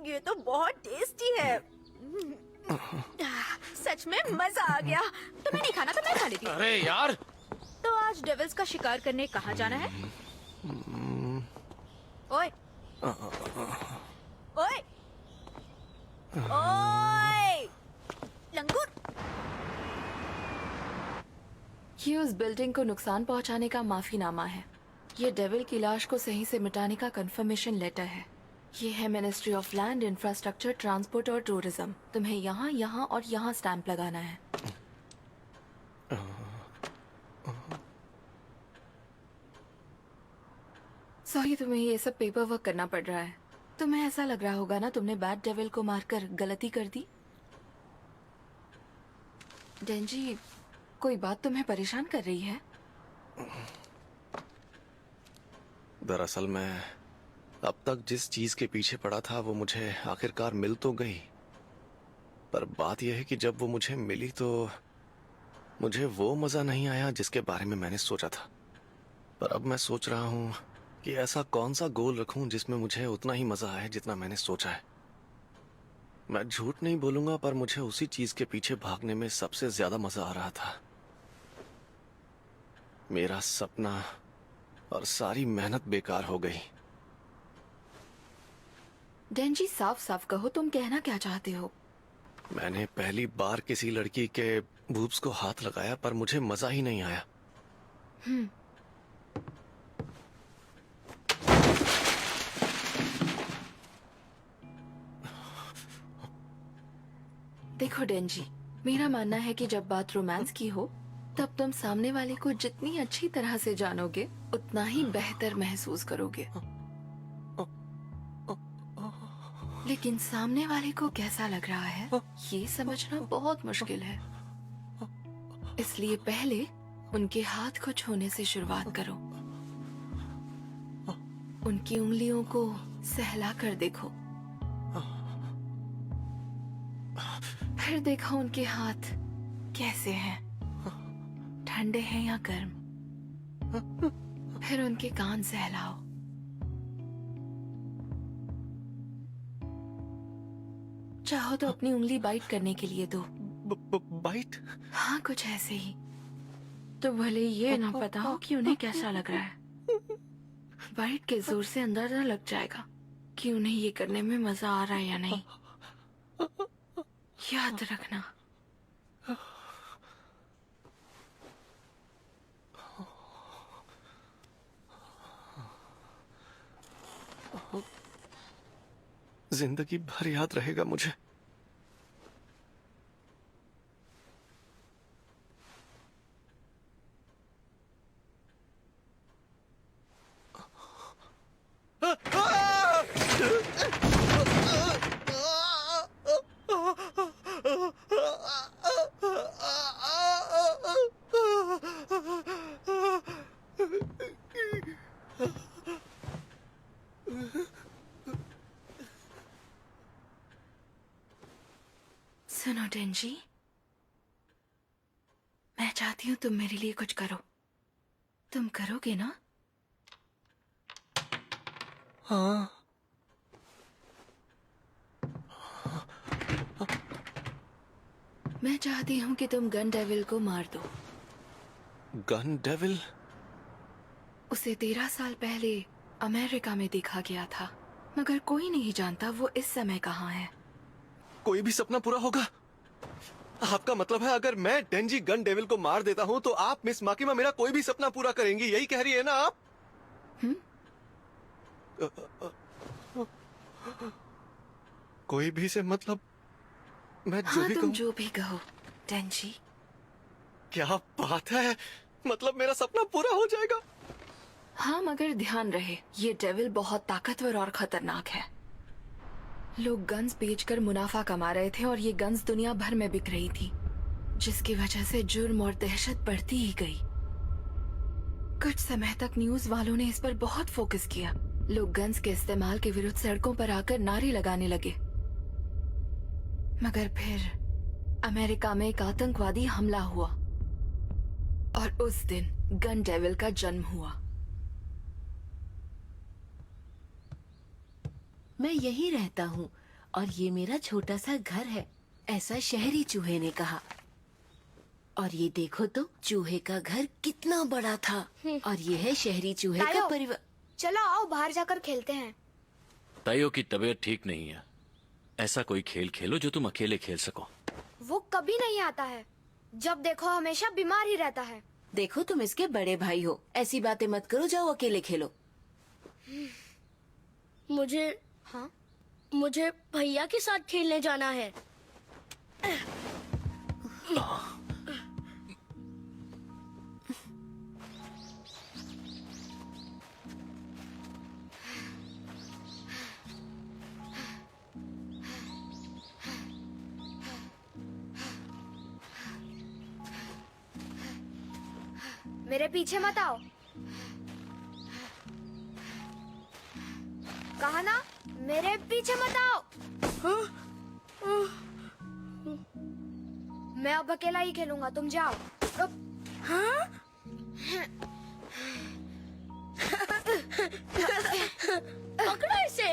ये तो बहुत टेस्टी है। सच में मजा आ गया। तुम्हें नहीं खाना तो मैं खा लेती। अरे यार, तो आज डेविल्स का शिकार करने कहाँ जाना है? ओए ओए ओए लंगूर। ये उस बिल्डिंग को नुकसान पहुंचाने का माफीनामा है। ये डेविल की लाश को सही से मिटाने का कंफर्मेशन लेटर है। ये है ministry of land, infrastructure, transport और टूरिज्म। तुम्हें यहाँ, यहाँ और यहाँ स्टैंप लगाना है। सॉरी, तुम्हें ये सब पेपर वर्क करना पड़ रहा है। तुम्हें ऐसा लग रहा होगा ना, तुमने बैड डेविल को मारकर गलती कर दी। डेंजी, कोई बात तुम्हें परेशान कर रही है? दरअसल मैं अब तक जिस चीज के पीछे पड़ा था वो मुझे आखिरकार मिल तो गई, पर बात यह है कि जब वो मुझे मिली तो मुझे वो मजा नहीं आया जिसके बारे में मैंने सोचा था। पर अब मैं सोच रहा हूँ कि ऐसा कौन सा गोल रखूं जिसमें मुझे उतना ही मजा आए जितना मैंने सोचा है। मैं झूठ नहीं बोलूंगा, पर मुझे उसी चीज के पीछे भागने में सबसे ज्यादा मजा आ रहा था। मेरा सपना और सारी मेहनत बेकार हो गई। डेंजी, साफ साफ कहो, तुम कहना क्या चाहते हो? मैंने पहली बार किसी लड़की के बूब्स को हाथ लगाया, पर मुझे मजा ही नहीं आया। देखो डेंजी, मेरा मानना है कि जब बात रोमांस की हो तब तुम सामने वाले को जितनी अच्छी तरह से जानोगे उतना ही बेहतर महसूस करोगे। लेकिन सामने वाले को कैसा लग रहा है ये समझना बहुत मुश्किल है। इसलिए पहले उनके हाथ को छूने से शुरुआत करो। उनकी उंगलियों को सहला कर देखो, फिर देखो उनके हाथ कैसे हैं, ठंडे हैं या गर्म। फिर उनके कान सहलाओ। चाहो तो अपनी उंगली बाइट करने के लिए दो। बाइट? हाँ, कुछ ऐसे ही। तो भले ये ना पता हो कि उन्हें कैसा लग रहा है, बाइट के जोर से अंदाजा लग जाएगा कि उन्हें ये करने में मजा आ रहा है या नहीं। याद रखना। जिंदगी भर याद रहेगा मुझे। सुनो डेंजी, मैं चाहती हूँ तुम मेरे लिए कुछ करो। तुम करोगे ना? हाँ। मैं चाहती हूँ कि तुम गन डेविल को मार दो। Gun devil? उसे 13 साल पहले अमेरिका में देखा गया था, मगर कोई नहीं जानता वो इस समय कहाँ है। कोई भी सपना पूरा होगा? आपका मतलब है अगर मैं डेंजी गन डेविल को मार देता हूँ तो आप मिस माकिमा मेरा कोई भी सपना पूरा करेंगी, यही कह रही है ना आप? कोई भी से मतलब मैं जो हाँ, भी तुम कहूँ। जो भी कहो डेंजी। क्या बात है, मतलब मेरा सपना पूरा हो जाएगा? हाँ, मगर ध्यान रहे, ये डेविल बहुत ताकतवर और खतरनाक है। लोग गन्स बेचकर मुनाफा कमा रहे थे और ये गन्स दुनिया भर में बिक रही थी, जिसकी वजह से जुर्म और दहशत बढ़ती ही गई। कुछ समय तक न्यूज वालों ने इस पर बहुत फोकस किया। लोग गन्स के इस्तेमाल के विरुद्ध सड़कों पर आकर नारे लगाने लगे। मगर फिर अमेरिका में एक आतंकवादी हमला हुआ और उस दिन गन डेविल का जन्म हुआ। मैं यहीं रहता हूँ और ये मेरा छोटा सा घर है, ऐसा शहरी चूहे ने कहा। और ये देखो तो चूहे का घर कितना बड़ा था। और ये है शहरी चूहे का तायो, परिवार। चलो आओ बाहर जाकर खेलते हैं। ताइयो की तबीयत ठीक नहीं है। ऐसा कोई खेल खेलो जो तुम अकेले खेल सको। वो कभी नहीं आता है, जब देखो हमेशा बीमार ही रहता है। देखो तुम इसके बड़े भाई हो, ऐसी बातें मत करो, जाओ अकेले खेलो। मुझे भैया के साथ खेलने जाना है। मेरे पीछे मत आओ। कहा ना, मेरे पीछे मत आओ। मैं अब अकेला ही खेलूंगा, तुम जाओ। पकड़ो इसे।